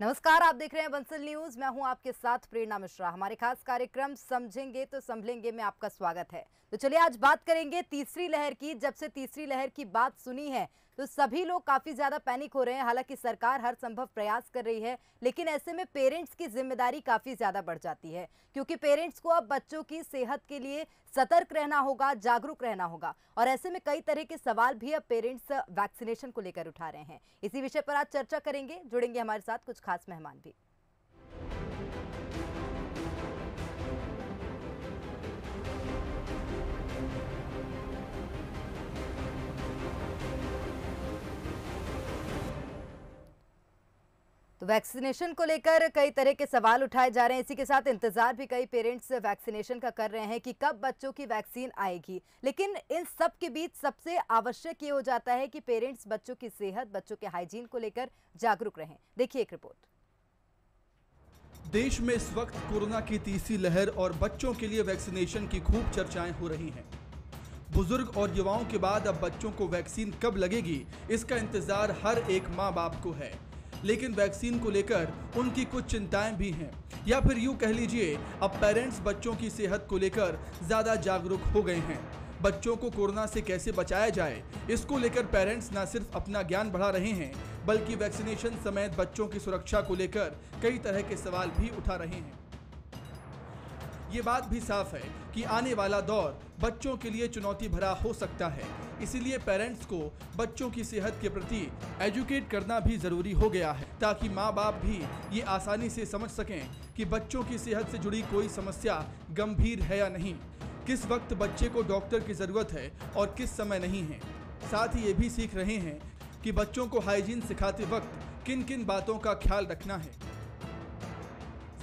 नमस्कार, आप देख रहे हैं बंसल न्यूज। मैं हूं आपके साथ प्रेरणा मिश्रा। हमारे खास कार्यक्रम समझेंगे तो संभलेंगे में आपका स्वागत है। तो चलिए आज बात करेंगे तीसरी लहर की। जब से तीसरी लहर की बात सुनी है तो सभी लोग काफी ज्यादा पैनिक हो रहे हैं। हालांकि सरकार हर संभव प्रयास कर रही है, लेकिन ऐसे में पेरेंट्स की जिम्मेदारी काफी ज्यादा बढ़ जाती है, क्योंकि पेरेंट्स को अब बच्चों की सेहत के लिए सतर्क रहना होगा, जागरूक रहना होगा। और ऐसे में कई तरह के सवाल भी अब पेरेंट्स वैक्सीनेशन को लेकर उठा रहे हैं। इसी विषय पर आज चर्चा करेंगे। जुड़ेंगे हमारे साथ कुछ खास मेहमान भी। तो वैक्सीनेशन को लेकर कई तरह के सवाल उठाए जा रहे हैं। इसी के साथ इंतजार भी कई पेरेंट्स वैक्सीनेशन का कर रहे हैं कि कब बच्चों की वैक्सीन आएगी। लेकिन इन सब के बीच सबसे आवश्यक ये हो जाता है कि पेरेंट्स बच्चों की सेहत, बच्चों के हाइजीन को लेकर जागरूक रहें। देखिए एक रिपोर्ट। देश में इस वक्त कोरोना की तीसरी लहर और बच्चों के लिए वैक्सीनेशन की खूब चर्चाएं हो रही हैं। बुजुर्ग और युवाओं के बाद अब बच्चों को वैक्सीन कब लगेगी, इसका इंतजार हर एक माँ बाप को है। लेकिन वैक्सीन को लेकर उनकी कुछ चिंताएं भी हैं, या फिर यूं कह लीजिए अब पेरेंट्स बच्चों की सेहत को लेकर ज्यादा जागरूक हो गए हैं। बच्चों को कोरोना से कैसे बचाया जाए, इसको लेकर पेरेंट्स न सिर्फ अपना ज्ञान बढ़ा रहे हैं, बल्कि वैक्सीनेशन समेत बच्चों की सुरक्षा को लेकर कई तरह के सवाल भी उठा रहे हैं। ये बात भी साफ है कि आने वाला दौर बच्चों के लिए चुनौती भरा हो सकता है। इसीलिए पेरेंट्स को बच्चों की सेहत के प्रति एजुकेट करना भी जरूरी हो गया है, ताकि माँ बाप भी ये आसानी से समझ सकें कि बच्चों की सेहत से जुड़ी कोई समस्या गंभीर है या नहीं, किस वक्त बच्चे को डॉक्टर की जरूरत है और किस समय नहीं है। साथ ही ये भी सीख रहे हैं कि बच्चों को हाइजीन सिखाते वक्त किन किन बातों का ख्याल रखना है।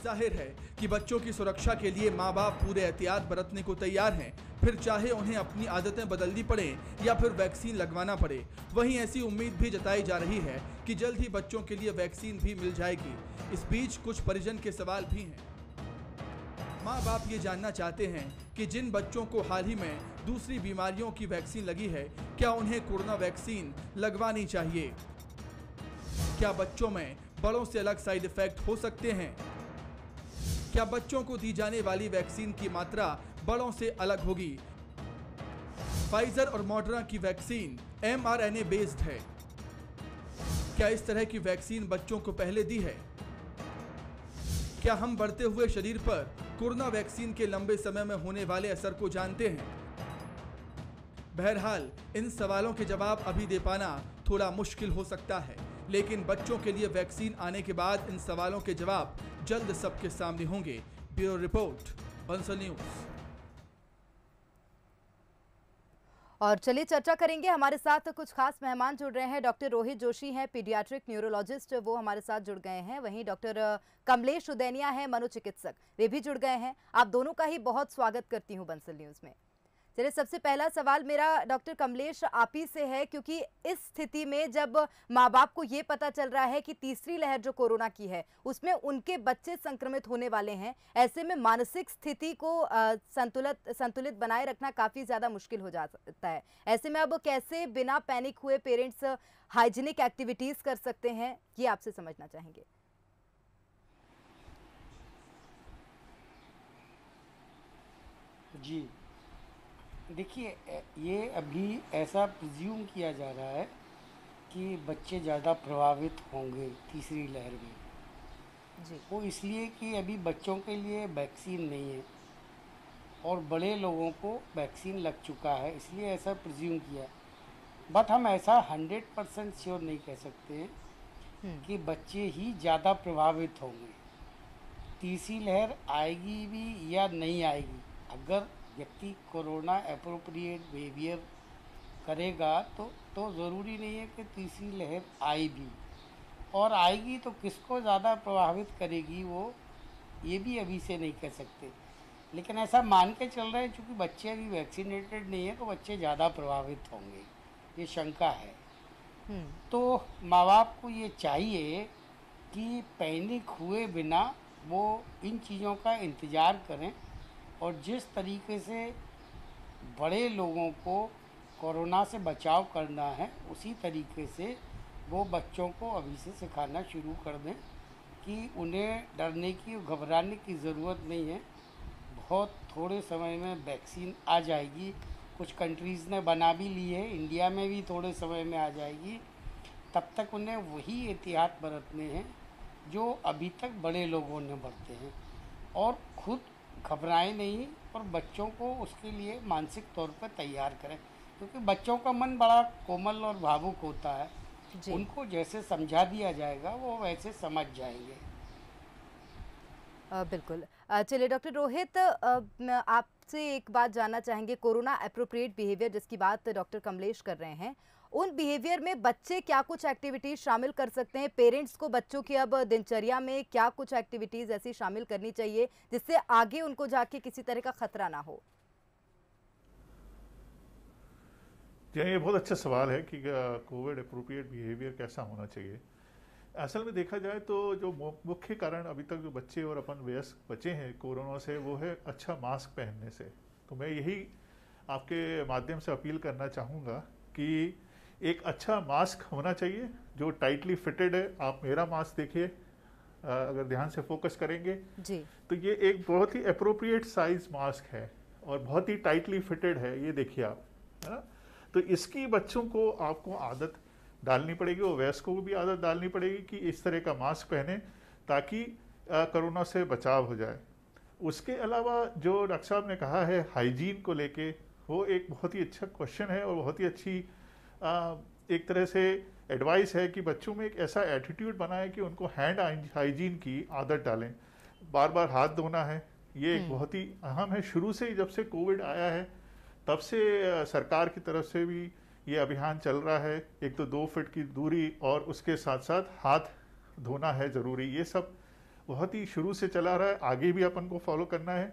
जाहिर है कि बच्चों की सुरक्षा के लिए माँ बाप पूरे एहतियात बरतने को तैयार हैं, फिर चाहे उन्हें अपनी आदतें बदलनी पड़े या फिर वैक्सीन लगवाना पड़े। वहीं ऐसी उम्मीद भी जताई जा रही है कि जल्द ही बच्चों के लिए वैक्सीन भी मिल जाएगी। इस बीच कुछ परिजन के सवाल भी हैं। माँ बाप ये जानना चाहते हैं कि जिन बच्चों को हाल ही में दूसरी बीमारियों की वैक्सीन लगी है, क्या उन्हें कोरोना वैक्सीन लगवानी चाहिए? क्या बच्चों में बड़ों से अलग साइड इफेक्ट हो सकते हैं? क्या बच्चों को दी जाने वाली वैक्सीन की मात्रा बड़ों से अलग होगी? फाइजर और मॉडर्ना की वैक्सीन mRNA बेस्ड है। क्या इस तरह की वैक्सीन बच्चों को पहले दी है? क्या हम बढ़ते हुए शरीर पर कोरोना वैक्सीन के लंबे समय में होने वाले असर को जानते हैं? बहरहाल इन सवालों के जवाब अभी दे पाना थोड़ा मुश्किल हो सकता है, लेकिन बच्चों के लिए वैक्सीन आने के बाद इन सवालों के जवाब जल्द सबके सामने होंगे। Bureau report, Bansal news. और चलिए चर्चा करेंगे। हमारे साथ कुछ खास मेहमान जुड़ रहे हैं। डॉक्टर रोहित जोशी हैं, पीडियाट्रिक न्यूरोलॉजिस्ट, वो हमारे साथ जुड़ गए हैं। वहीं डॉक्टर कमलेश उदैनिया हैं, मनोचिकित्सक, वे भी जुड़ गए हैं। आप दोनों का ही बहुत स्वागत करती हूं बंसल न्यूज में। चलिए सबसे पहला सवाल मेरा डॉक्टर कमलेश आप ही से है, क्योंकि इस स्थिति में जब माँ बाप को ये पता चल रहा है कि तीसरी लहर जो कोरोना की है उसमें उनके बच्चे संक्रमित होने वाले हैं, ऐसे में मानसिक स्थिति को संतुलित बनाए रखना काफी ज्यादा मुश्किल हो जाता है। ऐसे में अब कैसे बिना पैनिक हुए पेरेंट्स हाइजीनिक एक्टिविटीज कर सकते हैं, ये आपसे समझना चाहेंगे। जी देखिए, ये अभी ऐसा प्रिज्यूम किया जा रहा है कि बच्चे ज़्यादा प्रभावित होंगे तीसरी लहर में जी। वो इसलिए कि अभी बच्चों के लिए वैक्सीन नहीं है और बड़े लोगों को वैक्सीन लग चुका है, इसलिए ऐसा प्रिज्यूम किया। बट हम ऐसा 100% श्योर नहीं कह सकते हैं कि बच्चे ही ज़्यादा प्रभावित होंगे। तीसरी लहर आएगी भी या नहीं आएगी, अगर व्यक्ति कोरोना एप्रोप्रिएट बिहेवियर करेगा तो ज़रूरी नहीं है कि तीसरी लहर आई भी, और आएगी तो किसको ज़्यादा प्रभावित करेगी वो ये भी अभी से नहीं कह सकते। लेकिन ऐसा मान के चल रहे हैं चूँकि बच्चे अभी वैक्सीनेटेड नहीं है तो बच्चे ज़्यादा प्रभावित होंगे, ये शंका है। तो माँ बाप को ये चाहिए कि पैनिक हुए बिना वो इन चीज़ों का इंतज़ार करें, और जिस तरीके से बड़े लोगों को कोरोना से बचाव करना है उसी तरीके से वो बच्चों को अभी से सिखाना शुरू कर दें कि उन्हें डरने की और घबराने की ज़रूरत नहीं है। बहुत थोड़े समय में वैक्सीन आ जाएगी। कुछ कंट्रीज़ ने बना भी ली है, इंडिया में भी थोड़े समय में आ जाएगी। तब तक उन्हें वही एहतियात बरतने हैं जो अभी तक बड़े लोगों ने बरते हैं, और खुद घबराएं नहीं और बच्चों को उसके लिए मानसिक तौर पर तैयार करें, क्योंकि बच्चों का मन बड़ा कोमल और भावुक होता है। जी। उनको जैसे समझा दिया जाएगा वो वैसे समझ जाएंगे। बिल्कुल। चलिए डॉक्टर रोहित, आपसे एक बात जानना चाहेंगे। कोरोना एप्रोप्रिएट बिहेवियर जिसकी बात डॉक्टर कमलेश कर रहे हैं, उन बिहेवियर में बच्चे क्या कुछ एक्टिविटीज शामिल कर सकते हैं? पेरेंट्स को बच्चों की अब दिनचर्या में क्या कुछ एक्टिविटीज ऐसी शामिल करनी चाहिए जिससे आगे उनको जाके किसी तरह का खतरा ना हो? जी, ये बहुत अच्छा सवाल है कि कोविड अप्रोप्रिएट बिहेवियर कैसा होना चाहिए। असल में देखा जाए तो जो मुख्य कारण अभी तक जो बच्चे और अपन वयस्क बचे हैं कोरोना से, वो है अच्छा मास्क पहनने से। तो मैं यही आपके माध्यम से अपील करना चाहूँगा कि एक अच्छा मास्क होना चाहिए जो टाइटली फिटेड है। आप मेरा मास्क देखिए, अगर ध्यान से फोकस करेंगे जी। तो ये एक बहुत ही अप्रोप्रिएट साइज मास्क है और बहुत ही टाइटली फिटेड है, ये देखिए आप, है ना। तो इसकी बच्चों को आपको आदत डालनी पड़ेगी और वयस्कों को भी आदत डालनी पड़ेगी कि इस तरह का मास्क पहने ताकि कोरोना से बचाव हो जाए। उसके अलावा जो डॉक्टर साहब ने कहा है हाइजीन को लेके, वो एक बहुत ही अच्छा क्वेश्चन है और बहुत ही अच्छी एक तरह से एडवाइस है कि बच्चों में एक ऐसा एटीट्यूड बनाए कि उनको हैंड हाइजीन की आदत डालें। बार बार हाथ धोना है, ये एक बहुत ही अहम है। शुरू से ही जब से कोविड आया है तब से सरकार की तरफ से भी ये अभियान चल रहा है। एक तो 2 फीट की दूरी और उसके साथ साथ हाथ धोना है ज़रूरी। ये सब बहुत ही शुरू से चला रहा है, आगे भी अपन को फॉलो करना है।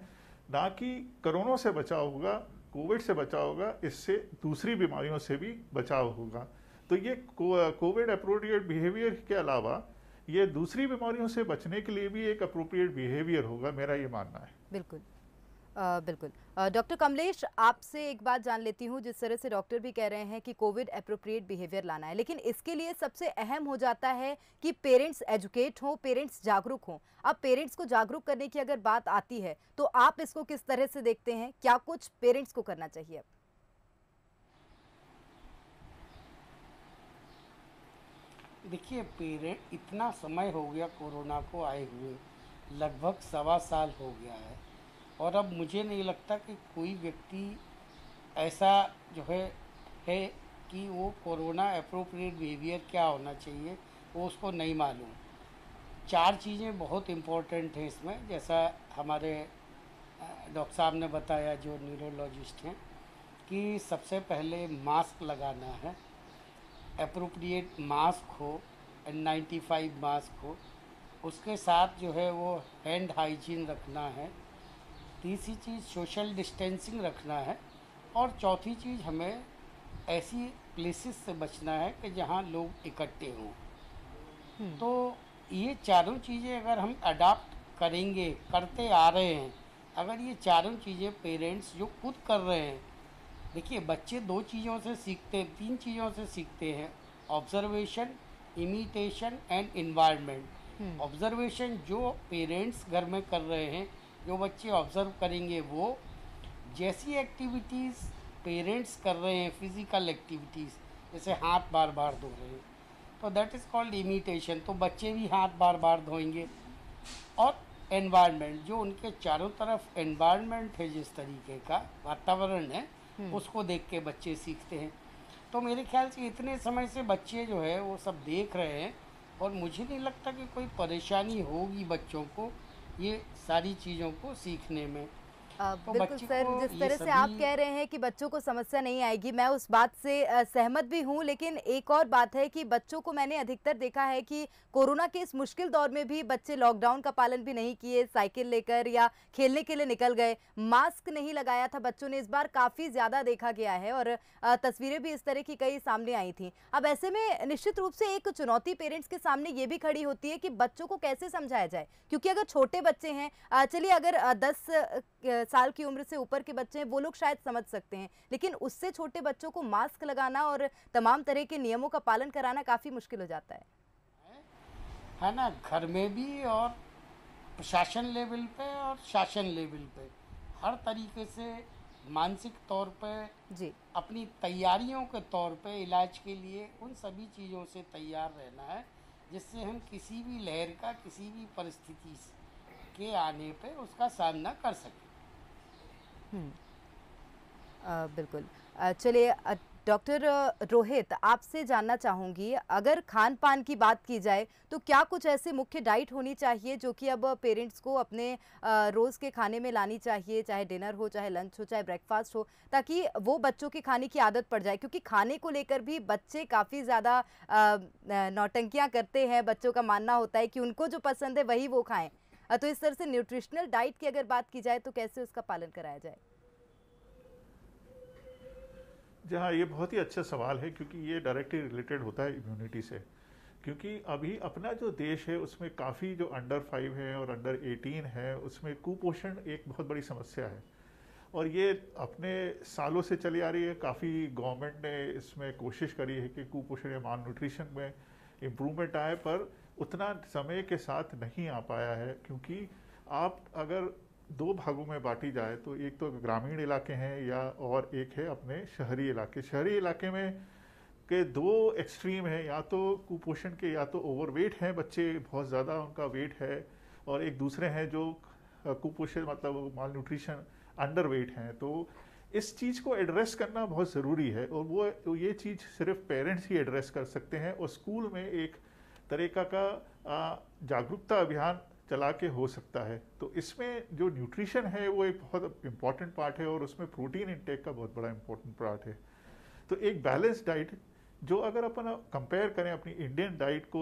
ना कि कोरोना से बचाव होगा, कोविड से बचाव होगा, इससे दूसरी बीमारियों से भी बचाव होगा। तो ये कोविड अप्रोप्रिएट बिहेवियर के अलावा ये दूसरी बीमारियों से बचने के लिए भी एक अप्रोप्रिएट बिहेवियर होगा, मेरा ये मानना है। बिल्कुल। बिल्कुल। डॉक्टर कमलेश, आपसे एक बात जान लेती हूँ। जिस तरह से डॉक्टर भी कह रहे हैं कि कोविड एप्रोप्रिएट बिहेवियर लाना है, लेकिन इसके लिए सबसे अहम हो जाता है कि पेरेंट्स एजुकेट हों, पेरेंट्स जागरूक हों। अब पेरेंट्स को जागरूक करने की अगर बात आती है तो आप इसको किस तरह से देखते हैं? क्या कुछ पेरेंट्स को करना चाहिए अब? देखिए, पेरेंट इतना समय हो गया कोरोना को आए हुए, लगभग 1.25 साल हो गया है, और अब मुझे नहीं लगता कि कोई व्यक्ति ऐसा जो है कि वो कोरोना अप्रोप्रिएट बिहेवियर क्या होना चाहिए वो उसको नहीं मालूम। 4 चीज़ें बहुत इम्पोर्टेंट हैं इसमें, जैसा हमारे डॉक्टर साहब ने बताया जो न्यूरोलॉजिस्ट हैं, कि सबसे पहले मास्क लगाना है, अप्रोप्रिएट मास्क हो, N95 मास्क हो। उसके साथ जो है वो हैंड हाइजीन रखना है। तीसरी चीज़ सोशल डिस्टेंसिंग रखना है, और चौथी चीज़ हमें ऐसी प्लेसेस से बचना है कि जहाँ लोग इकट्ठे हों। तो ये चारों चीज़ें अगर हम अडाप्ट करेंगे, करते आ रहे हैं, अगर ये चारों चीज़ें पेरेंट्स जो खुद कर रहे हैं, देखिए बच्चे 2 चीज़ों से सीखते हैं, 3 चीज़ों से सीखते हैं, observation, imitation and environment. Observation जो पेरेंट्स घर में कर रहे हैं, जो बच्चे ऑब्जर्व करेंगे, वो जैसी एक्टिविटीज़ पेरेंट्स कर रहे हैं, फिज़िकल एक्टिविटीज़, जैसे हाथ बार बार धो रहे हैं, तो दैट इज़ कॉल्ड इमिटेशन। तो बच्चे भी हाथ बार बार धोएंगे। और एनवायरनमेंट, जो उनके चारों तरफ एनवायरनमेंट है, जिस तरीके का वातावरण है, उसको देख के बच्चे सीखते हैं। तो मेरे ख्याल से इतने समय से बच्चे जो है वो सब देख रहे हैं, और मुझे नहीं लगता कि कोई परेशानी होगी बच्चों को ये सारी चीज़ों को सीखने में। तो बिल्कुल सर, जिस तरह से आप कह रहे हैं कि बच्चों को समस्या नहीं आएगी, मैं उस बात से सहमत भी हूं, लेकिन एक और बात है कि बच्चों को मैंने अधिकतर देखा है कि कोरोना के इस मुश्किल दौर में भी बच्चे लॉकडाउन का पालन भी नहीं किए, साइकिल लेकर या खेलने के लिए निकल गए, मास्क नहीं लगाया था बच्चों ने। इस बार काफ़ी ज़्यादा देखा गया है और तस्वीरें भी इस तरह की कई सामने आई थी। अब ऐसे में निश्चित रूप से एक चुनौती पेरेंट्स के सामने ये भी खड़ी होती है कि बच्चों को कैसे समझाया जाए, क्योंकि अगर छोटे बच्चे हैं, चलिए अगर 10 साल की उम्र से ऊपर के बच्चे हैं, वो लोग शायद समझ सकते हैं, लेकिन उससे छोटे बच्चों को मास्क लगाना और तमाम तरह के नियमों का पालन कराना काफ़ी मुश्किल हो जाता है। है ना, घर में भी और प्रशासन लेवल पे और शासन लेवल पे हर तरीके से मानसिक तौर पे जी। अपनी तैयारियों के तौर पे इलाज के लिए उन सभी चीज़ों से तैयार रहना है जिससे हम किसी भी लहर का किसी भी परिस्थिति के आने पे उसका सामना कर सकें। बिल्कुल। चलिए डॉक्टर रोहित, आपसे जानना चाहूँगी, अगर खान-पान की बात की जाए तो क्या कुछ ऐसी मुख्य डाइट होनी चाहिए जो कि अब पेरेंट्स को अपने रोज़ के खाने में लानी चाहिए, चाहे डिनर हो, चाहे लंच हो, चाहे ब्रेकफास्ट हो, ताकि वो बच्चों की खाने की आदत पड़ जाए? क्योंकि खाने को लेकर भी बच्चे काफ़ी ज़्यादा नौटंकियाँ करते हैं, बच्चों का मानना होता है कि उनको जो पसंद है वही वो खाएँ। तो इस तरह से न्यूट्रिशनल डाइट की अगर बात की जाए तो कैसे उसका पालन कराया जाए? जी हाँ, ये बहुत ही अच्छा सवाल है क्योंकि ये डायरेक्टली रिलेटेड होता है इम्यूनिटी से। क्योंकि अभी अपना जो देश है उसमें काफ़ी जो अंडर 5 है और अंडर 18 है उसमें कुपोषण एक बहुत बड़ी समस्या है और ये अपने सालों से चली आ रही है। काफ़ी गवर्नमेंट ने इसमें कोशिश करी है कि कुपोषण या माल न्यूट्रिशन में इम्प्रूवमेंट आए, पर उतना समय के साथ नहीं आ पाया है। क्योंकि आप अगर दो भागों में बांटी जाए तो एक तो ग्रामीण इलाके हैं या और एक है अपने शहरी इलाके। शहरी इलाके में के दो एक्सट्रीम है, या तो कुपोषण के या तो ओवरवेट हैं बच्चे, बहुत ज़्यादा उनका वेट है, और एक दूसरे हैं जो कुपोषण मतलब माल न्यूट्रिशन अंडर वेट हैं। तो इस चीज़ को एड्रेस करना बहुत ज़रूरी है और वो ये चीज़ सिर्फ पेरेंट्स ही एड्रेस कर सकते हैं और स्कूल में एक तरीका का जागरूकता अभियान चला के हो सकता है। तो इसमें जो न्यूट्रिशन है वो एक बहुत इम्पॉर्टेंट पार्ट है और उसमें प्रोटीन इंटेक का बहुत बड़ा इम्पोर्टेंट पार्ट है। तो एक बैलेंस डाइट जो अगर अपन कंपेयर करें अपनी इंडियन डाइट को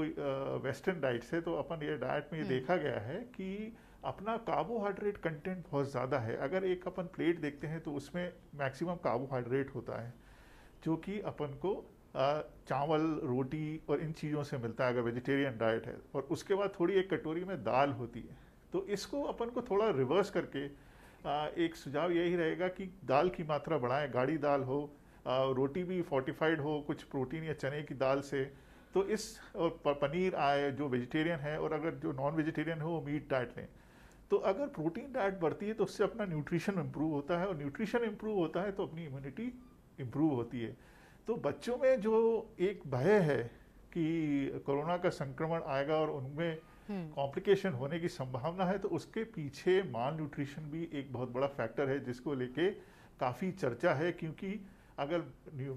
वेस्टर्न डाइट से, तो अपन ये डाइट में ये देखा गया है कि अपना कार्बोहाइड्रेट कंटेंट बहुत ज़्यादा है। अगर एक अपन प्लेट देखते हैं तो उसमें मैक्सिमम कार्बोहाइड्रेट होता है जो कि अपन को चावल, रोटी और इन चीज़ों से मिलता है अगर वेजिटेरियन डाइट है, और उसके बाद थोड़ी एक कटोरी में दाल होती है। तो इसको अपन को थोड़ा रिवर्स करके एक सुझाव यही रहेगा कि दाल की मात्रा बढ़ाएं, गाढ़ी दाल हो, रोटी भी फोर्टिफाइड हो कुछ प्रोटीन या चने की दाल से। तो इस और पनीर आए जो वेजिटेरियन है, और अगर जो नॉन वेजिटेरियन हो वो मीट डाइट लें। तो अगर प्रोटीन डाइट बढ़ती है तो उससे अपना न्यूट्रिशन इम्प्रूव होता है, और न्यूट्रिशन इम्प्रूव होता है तो अपनी इम्यूनिटी इम्प्रूव होती है। तो बच्चों में जो एक भय है कि कोरोना का संक्रमण आएगा और उनमें कॉम्प्लिकेशन होने की संभावना है, तो उसके पीछे माल न्यूट्रिशन भी एक बहुत बड़ा फैक्टर है जिसको लेके काफ़ी चर्चा है। क्योंकि अगर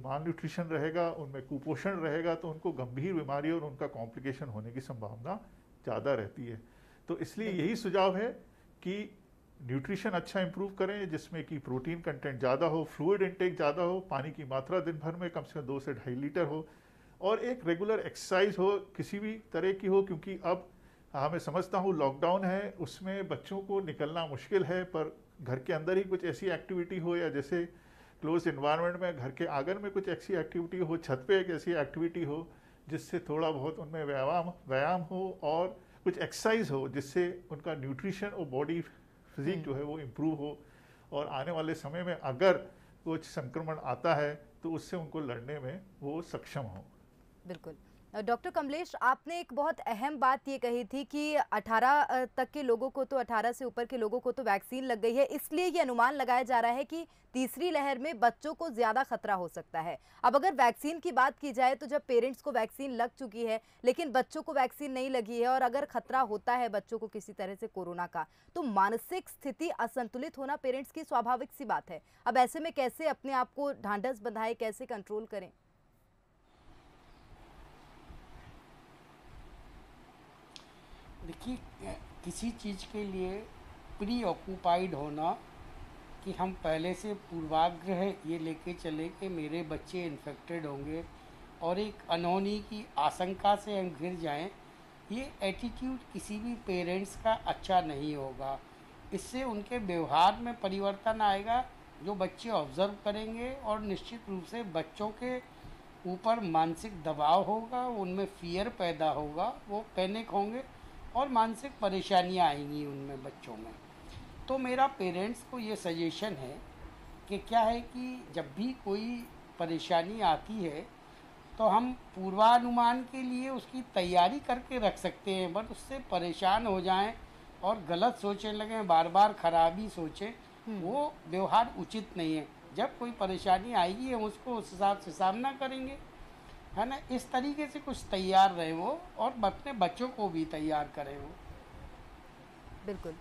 माल न्यूट्रिशन रहेगा, उनमें कुपोषण रहेगा, तो उनको गंभीर बीमारी और उनका कॉम्प्लिकेशन होने की संभावना ज़्यादा रहती है। तो इसलिए यही सुझाव है कि न्यूट्रिशन अच्छा इंप्रूव करें जिसमें कि प्रोटीन कंटेंट ज़्यादा हो, फ्लूइड इंटेक ज़्यादा हो, पानी की मात्रा दिन भर में कम से कम 2 से 2.5 लीटर हो, और एक रेगुलर एक्सरसाइज हो किसी भी तरह की हो। क्योंकि अब मैं समझता हूँ लॉकडाउन है, उसमें बच्चों को निकलना मुश्किल है, पर घर के अंदर ही कुछ ऐसी एक्टिविटी हो, या जैसे क्लोज इन्वायरमेंट में घर के आंगन में कुछ ऐसी एक्टिविटी हो, छत पे एक ऐसी एक्टिविटी हो जिससे थोड़ा बहुत उनमें व्यायाम हो और कुछ एक्सरसाइज हो, जिससे उनका न्यूट्रिशन और बॉडी फिजिक जो है वो इम्प्रूव हो, और आने वाले समय में अगर कुछ संक्रमण आता है तो उससे उनको लड़ने में वो सक्षम हो। बिल्कुल। डॉक्टर कमलेश, आपने एक बहुत अहम बात ये कही थी कि 18 तक के लोगों को, तो 18 से ऊपर के लोगों को तो वैक्सीन लग गई है, इसलिए ये अनुमान लगाया जा रहा है कि तीसरी लहर में बच्चों को ज़्यादा खतरा हो सकता है। अब अगर वैक्सीन की बात की जाए तो जब पेरेंट्स को वैक्सीन लग चुकी है लेकिन बच्चों को वैक्सीन नहीं लगी है, और अगर खतरा होता है बच्चों को किसी तरह से कोरोना का, तो मानसिक स्थिति असंतुलित होना पेरेंट्स की स्वाभाविक सी बात है। अब ऐसे में कैसे अपने आप को ढांढस बंधाए, कैसे कंट्रोल करें? देखिए, किसी चीज़ के लिए प्री ऑक्यूपाइड होना कि हम पहले से पूर्वाग्रह ये लेके चले कि मेरे बच्चे इन्फेक्टेड होंगे और एक अनहोनी की आशंका से हम घिर जाएं, ये एटीट्यूड किसी भी पेरेंट्स का अच्छा नहीं होगा। इससे उनके व्यवहार में परिवर्तन आएगा जो बच्चे ऑब्जर्व करेंगे, और निश्चित रूप से बच्चों के ऊपर मानसिक दबाव होगा, उनमें फियर पैदा होगा, वो पैनिक होंगे और मानसिक परेशानियां आएंगी उनमें, बच्चों में। तो मेरा पेरेंट्स को ये सजेशन है कि क्या है कि जब भी कोई परेशानी आती है तो हम पूर्वानुमान के लिए उसकी तैयारी करके रख सकते हैं, बट उससे परेशान हो जाएं और गलत सोचने लगें, बार बार खराबी सोचें, वो व्यवहार उचित नहीं है। जब कोई परेशानी आएगी हम उसको उस हिसाब से सामना करेंगे, है ना। इस तरीके से कुछ तैयार रहे वो, और अपने बच्चों को भी तैयार करें वो। बिल्कुल।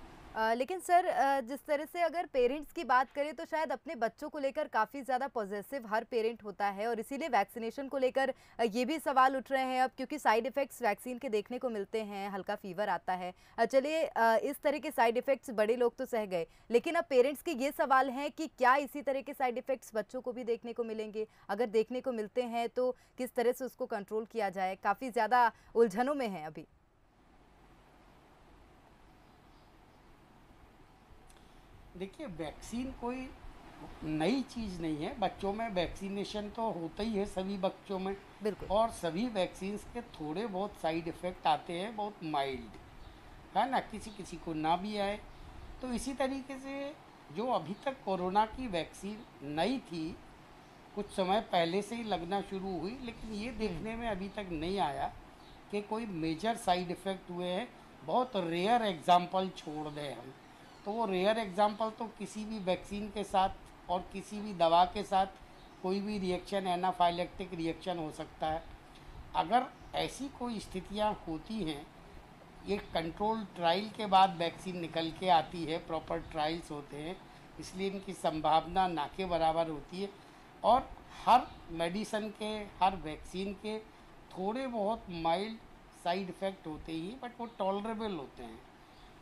लेकिन सर, जिस तरह से अगर पेरेंट्स की बात करें तो शायद अपने बच्चों को लेकर काफ़ी ज़्यादा पॉजिटिव हर पेरेंट होता है, और इसीलिए वैक्सीनेशन को लेकर ये भी सवाल उठ रहे हैं अब, क्योंकि साइड इफ़ेक्ट्स वैक्सीन के देखने को मिलते हैं, हल्का फीवर आता है। चलिए, इस तरह के साइड इफ़ेक्ट्स बड़े लोग तो सह गए, लेकिन अब पेरेंट्स के ये सवाल हैं कि क्या इसी तरह के साइड इफ़ेक्ट्स बच्चों को भी देखने को मिलेंगे? अगर देखने को मिलते हैं तो किस तरह से उसको कंट्रोल किया जाए? काफ़ी ज़्यादा उलझनों में हैं अभी। देखिए, वैक्सीन कोई नई चीज़ नहीं है। बच्चों में वैक्सीनेशन तो होता ही है सभी बच्चों में, बिल्कुल। और सभी वैक्सीन्स के थोड़े बहुत साइड इफ़ेक्ट आते हैं, बहुत माइल्ड, है ना, किसी किसी को ना भी आए। तो इसी तरीके से जो अभी तक कोरोना की वैक्सीन नई थी, कुछ समय पहले से ही लगना शुरू हुई, लेकिन ये देखने में अभी तक नहीं आया कि कोई मेजर साइड इफ़ेक्ट हुए हैं। बहुत रेयर एग्जाम्पल छोड़ दें हम, तो वो रेयर एग्जाम्पल तो किसी भी वैक्सीन के साथ और किसी भी दवा के साथ कोई भी रिएक्शन, एनाफाइलेक्टिक रिएक्शन हो सकता है। अगर ऐसी कोई स्थितियां होती हैं, ये कंट्रोल ट्रायल के बाद वैक्सीन निकल के आती है, प्रॉपर ट्रायल्स होते हैं, इसलिए इनकी संभावना ना के बराबर होती है। और हर मेडिसिन के, हर वैक्सीन के थोड़े बहुत माइल्ड साइड इफ़ेक्ट होते ही, बट वो टॉलरेबल होते हैं।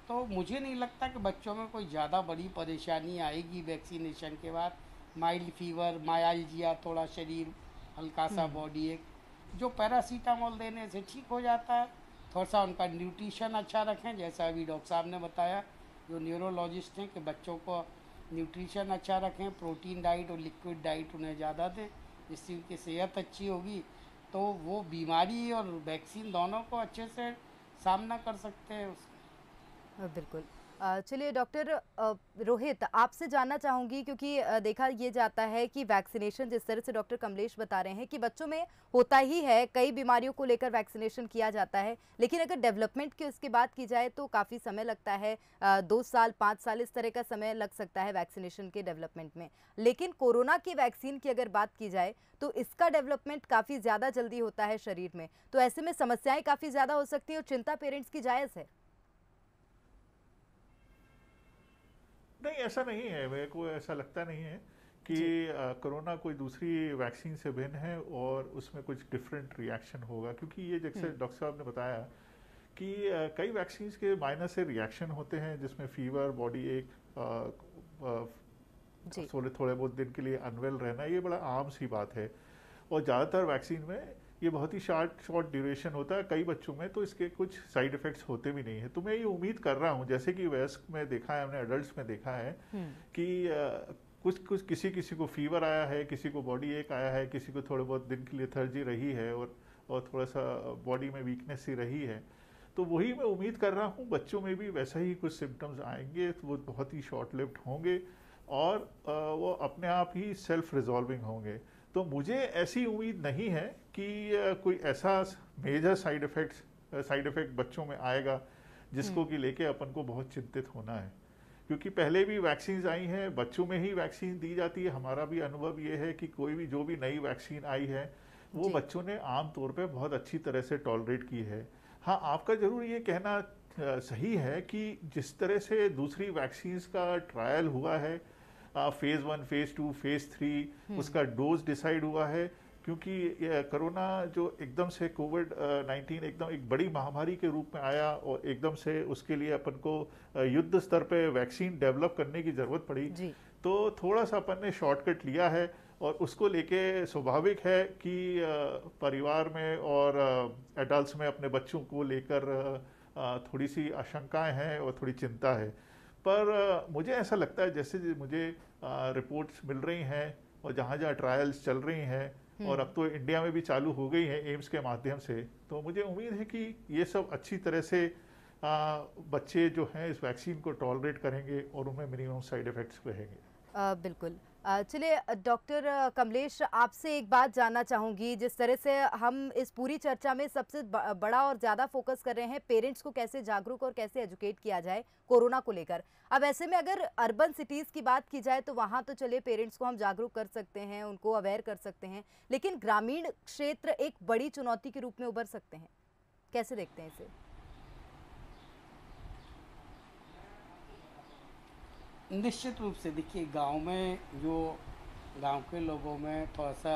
तो मुझे नहीं लगता कि बच्चों में कोई ज़्यादा बड़ी परेशानी आएगी वैक्सीनेशन के बाद। माइल्ड फीवर, मायालजिया, थोड़ा शरीर हल्का सा बॉडी एक, जो पैरासीटामोल देने से ठीक हो जाता है। थोड़ा सा उनका न्यूट्रिशन अच्छा रखें, जैसा अभी डॉक्टर साहब ने बताया, जो न्यूरोलॉजिस्ट हैं, कि बच्चों को न्यूट्रिशन अच्छा रखें, प्रोटीन डाइट और लिक्विड डाइट उन्हें ज़्यादा दें, जिससे उनकी सेहत अच्छी होगी, तो वो बीमारी और वैक्सीन दोनों को अच्छे से सामना कर सकते हैं उसका। बिल्कुल। चलिए डॉक्टर रोहित, आपसे जानना चाहूँगी, क्योंकि देखा ये जाता है कि वैक्सीनेशन जिस तरह से डॉक्टर कमलेश बता रहे हैं कि बच्चों में होता ही है, कई बीमारियों को लेकर वैक्सीनेशन किया जाता है, लेकिन अगर डेवलपमेंट की उसकी बात की जाए तो काफ़ी समय लगता है, 2 साल 5 साल इस तरह का समय लग सकता है वैक्सीनेशन के डेवलपमेंट में। लेकिन कोरोना की वैक्सीन की अगर बात की जाए तो इसका डेवलपमेंट काफ़ी ज़्यादा जल्दी होता है शरीर में, तो ऐसे में समस्याएँ काफ़ी ज़्यादा हो सकती हैं और चिंता पेरेंट्स की जायज़ है। नहीं, ऐसा नहीं है, मेरे को ऐसा लगता नहीं है कि कोरोना कोई दूसरी वैक्सीन से भिन्न है और उसमें कुछ डिफरेंट रिएक्शन होगा, क्योंकि ये जैसे डॉक्टर साहब ने बताया कि कई वैक्सीन्स के माइनर से रिएक्शन होते हैं, जिसमें फीवर, बॉडी एक, थोड़े बहुत दिन के लिए अनवेल रहना, ये बड़ा आम सी बात है। और ज़्यादातर वैक्सीन में ये बहुत ही शॉर्ट ड्यूरेशन होता है, कई बच्चों में तो इसके कुछ साइड इफ़ेक्ट्स होते भी नहीं है। तो मैं ये उम्मीद कर रहा हूँ, जैसे कि वयस्क में देखा है, हमने एडल्ट्स में देखा है कि कुछ किसी को फीवर आया है, किसी को बॉडी एक आया है, किसी को थोड़े बहुत दिन के लिए एलर्जी रही है और थोड़ा सा बॉडी में वीकनेस सी रही है। तो वही मैं उम्मीद कर रहा हूँ बच्चों में भी वैसा ही कुछ सिम्टम्स आएंगे, तो वो बहुत ही शॉर्ट लिव्ड होंगे और वो अपने आप ही सेल्फ रिजॉल्विंग होंगे। तो मुझे ऐसी उम्मीद नहीं है कि कोई ऐसा मेजर साइड इफ़ेक्ट बच्चों में आएगा जिसको कि लेके अपन को बहुत चिंतित होना है, क्योंकि पहले भी वैक्सीन आई हैं, बच्चों में ही वैक्सीन दी जाती है। हमारा भी अनुभव ये है कि जो भी नई वैक्सीन आई है वो बच्चों ने आम तौर पे बहुत अच्छी तरह से टॉलरेट की है। हाँ, आपका जरूर ये कहना सही है कि जिस तरह से दूसरी वैक्सीन्स का ट्रायल हुआ है, फेज़ 1, फेज़ 2, फेज़ 3, उसका डोज डिसाइड हुआ है, क्योंकि कोरोना जो एकदम से कोविड-19 एकदम एक बड़ी महामारी के रूप में आया और एकदम से उसके लिए अपन को युद्ध स्तर पे वैक्सीन डेवलप करने की ज़रूरत पड़ी। तो थोड़ा सा अपन ने शॉर्टकट लिया है और उसको लेके स्वाभाविक है कि परिवार में और एडल्ट्स में अपने बच्चों को लेकर थोड़ी सी आशंकाएं हैं और थोड़ी चिंता है। पर मुझे ऐसा लगता है, जैसे मुझे रिपोर्ट्स मिल रही हैं और जहाँ ट्रायल्स चल रही हैं और अब तो इंडिया में भी चालू हो गई है एम्स के माध्यम से, तो मुझे उम्मीद है कि ये सब अच्छी तरह से बच्चे जो हैं इस वैक्सीन को टॉलरेट करेंगे और उनमें मिनिमम साइड इफ़ेक्ट्स रहेंगे। बिल्कुल। चलिए डॉक्टर कमलेश, आपसे एक बात जानना चाहूँगी। जिस तरह से हम इस पूरी चर्चा में सबसे बड़ा और ज़्यादा फोकस कर रहे हैं पेरेंट्स को कैसे जागरूक और कैसे एजुकेट किया जाए कोरोना को लेकर। अब ऐसे में अगर अर्बन सिटीज़ की बात की जाए तो वहाँ तो चलिए पेरेंट्स को हम जागरूक कर सकते हैं, उनको अवेयर कर सकते हैं, लेकिन ग्रामीण क्षेत्र एक बड़ी चुनौती के रूप में उभर सकते हैं। कैसे देखते हैं इसे? निश्चित रूप से देखिए, गांव में जो गांव के लोगों में थोड़ा सा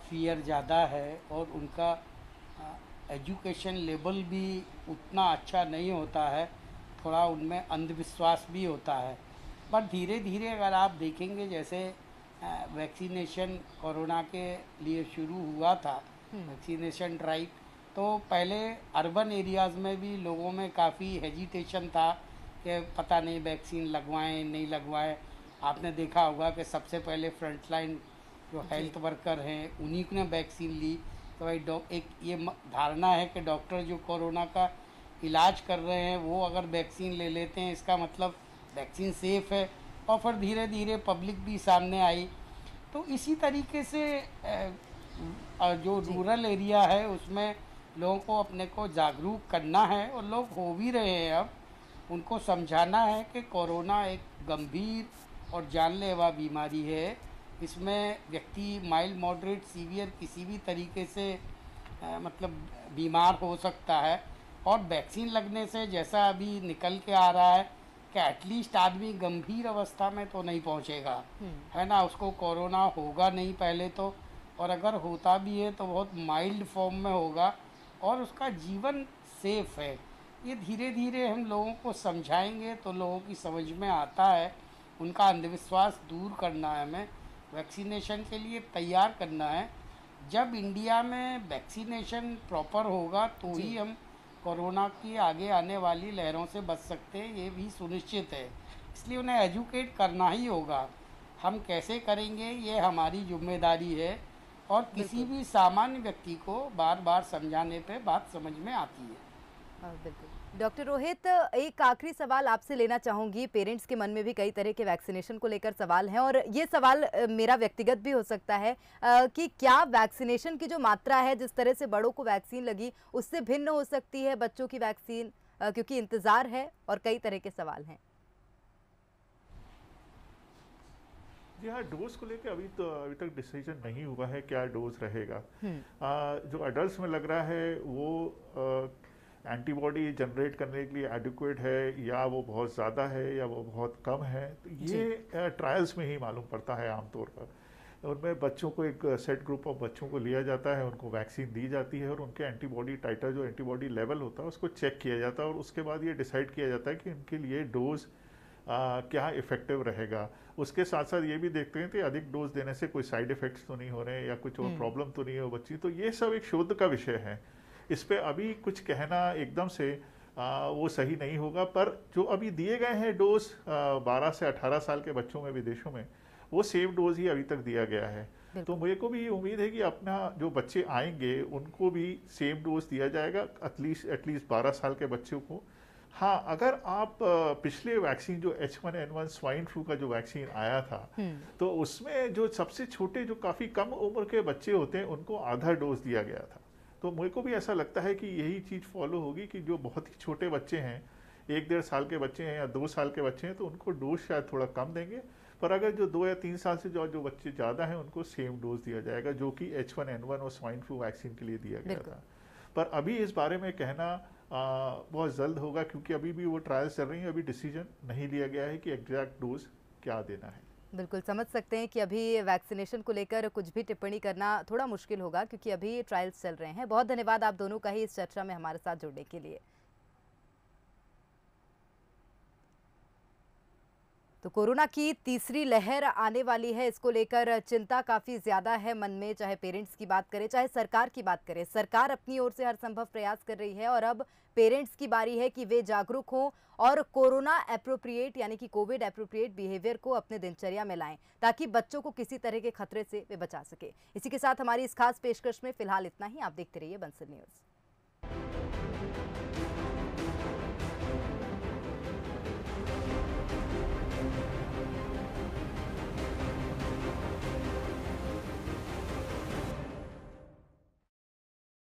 फियर ज़्यादा है और उनका एजुकेशन लेवल भी उतना अच्छा नहीं होता है, थोड़ा उनमें अंधविश्वास भी होता है। बट धीरे धीरे अगर आप देखेंगे, जैसे वैक्सीनेशन कोरोना के लिए शुरू हुआ था, वैक्सीनेशन ड्राइव, तो पहले अर्बन एरियाज़ में भी लोगों में काफ़ी हेजिटेशन था कि पता नहीं वैक्सीन लगवाएं नहीं लगवाएं। आपने देखा होगा कि सबसे पहले फ्रंटलाइन जो हेल्थ वर्कर हैं उन्हीं ने वैक्सीन ली। तो भाई एक ये धारणा है कि डॉक्टर जो कोरोना का इलाज कर रहे हैं वो अगर वैक्सीन ले लेते हैं इसका मतलब वैक्सीन सेफ़ है। और फिर धीरे धीरे पब्लिक भी सामने आई। तो इसी तरीके से जो रूरल एरिया है उसमें लोगों को अपने को जागरूक करना है और लोग हो भी रहे हैं। अब उनको समझाना है कि कोरोना एक गंभीर और जानलेवा बीमारी है। इसमें व्यक्ति माइल्ड मॉडरेट सीवियर किसी भी तरीके से मतलब बीमार हो सकता है। और वैक्सीन लगने से जैसा अभी निकल के आ रहा है कि एटलीस्ट आदमी गंभीर अवस्था में तो नहीं पहुंचेगा, है ना, उसको कोरोना होगा नहीं पहले तो, और अगर होता भी है तो बहुत माइल्ड फॉर्म में होगा और उसका जीवन सेफ है। ये धीरे धीरे हम लोगों को समझाएंगे तो लोगों की समझ में आता है। उनका अंधविश्वास दूर करना है, हमें वैक्सीनेशन के लिए तैयार करना है। जब इंडिया में वैक्सीनेशन प्रॉपर होगा तो ही हम कोरोना की आगे आने वाली लहरों से बच सकते हैं, ये भी सुनिश्चित है। इसलिए उन्हें एजुकेट करना ही होगा। हम कैसे करेंगे ये हमारी जिम्मेदारी है और किसी भी सामान्य व्यक्ति को बार बार समझाने पे बात समझ में आती है। बिल्कुल। डॉक्टर रोहित, एक आखिरी सवाल आपसे लेना चाहूंगी। पेरेंट्स के मन में भी कई तरह के वैक्सीनेशन को लेकर सवाल हैं और ये सवाल मेरा व्यक्तिगत भी हो सकता है कि क्या वैक्सीनेशन की जो मात्रा है, जिस तरह से बड़ों को वैक्सीन लगी उससे भिन्न हो सकती है बच्चों की वैक्सीन, क्योंकि इंतजार है और कई तरह के सवाल हैं। जी हाँ, डोज को लेकर अभी तक डिसीजन नहीं हुआ है क्या डोज रहेगा। जो अडल्ट में लग रहा है वो एंटीबॉडी जनरेट करने के लिए एडिक्वेट है या वो बहुत ज़्यादा है या वो बहुत कम है, तो ये ट्रायल्स में ही मालूम पड़ता है आमतौर पर। उनमें बच्चों को एक सेट ग्रुप ऑफ बच्चों को लिया जाता है, उनको वैक्सीन दी जाती है और उनके एंटीबॉडी टाइटर जो एंटीबॉडी लेवल होता है उसको चेक किया जाता है और उसके बाद ये डिसाइड किया जाता है कि इनके लिए डोज क्या इफेक्टिव रहेगा। उसके साथ साथ ये भी देखते हैं कि अधिक डोज देने से कोई साइड इफेक्ट्स तो नहीं हो रहे हैं या कुछ और प्रॉब्लम तो नहीं है बच्ची। तो ये सब एक शोध का विषय है, इस पे अभी कुछ कहना एकदम से वो सही नहीं होगा। पर जो अभी दिए गए हैं डोज 12 से 18 साल के बच्चों में विदेशों में, वो सेम डोज ही अभी तक दिया गया है। तो मुझे को भी ये उम्मीद है कि अपना जो बच्चे आएंगे उनको भी सेम डोज दिया जाएगा, एटलीस्ट 12 साल के बच्चों को। हाँ, अगर आप पिछले वैक्सीन जो H1N1 स्वाइन फ्लू का जो वैक्सीन आया था तो उसमें जो सबसे छोटे जो काफ़ी कम उम्र के बच्चे होते हैं उनको आधा डोज दिया गया था। तो मुझे को भी ऐसा लगता है कि यही चीज़ फॉलो होगी कि जो बहुत ही छोटे बच्चे हैं, 1-1.5 साल के बच्चे हैं या 2 साल के बच्चे हैं, तो उनको डोज शायद थोड़ा कम देंगे। पर अगर जो 2 या 3 साल से जो बच्चे ज़्यादा हैं उनको सेम डोज दिया जाएगा जो कि H1N1 और स्वाइन फ्लू वैक्सीन के लिए दिया गया था। पर अभी इस बारे में कहना बहुत जल्द होगा क्योंकि अभी भी वो ट्रायल्स चल रही हैं, अभी डिसीजन नहीं लिया गया है कि एग्जैक्ट डोज क्या देना है। बिल्कुल समझ सकते हैं कि अभी वैक्सीनेशन को लेकर कुछ भी टिप्पणी करना थोड़ा मुश्किल होगा क्योंकि अभी ट्रायल्स चल रहे हैं। बहुत धन्यवाद आप दोनों का ही इस चर्चा में हमारे साथ जुड़ने के लिए। तो कोरोना की तीसरी लहर आने वाली है, इसको लेकर चिंता काफ़ी ज़्यादा है मन में, चाहे पेरेंट्स की बात करें चाहे सरकार की बात करें। सरकार अपनी ओर से हर संभव प्रयास कर रही है और अब पेरेंट्स की बारी है कि वे जागरूक हों और कोरोना एप्रोप्रिएट यानी कि कोविड एप्रोप्रिएट बिहेवियर को अपने दिनचर्या में लाएं ताकि बच्चों को किसी तरह के खतरे से वे बचा सके। इसी के साथ हमारी इस खास पेशकश में फिलहाल इतना ही। आप देखते रहिए बंसल न्यूज़।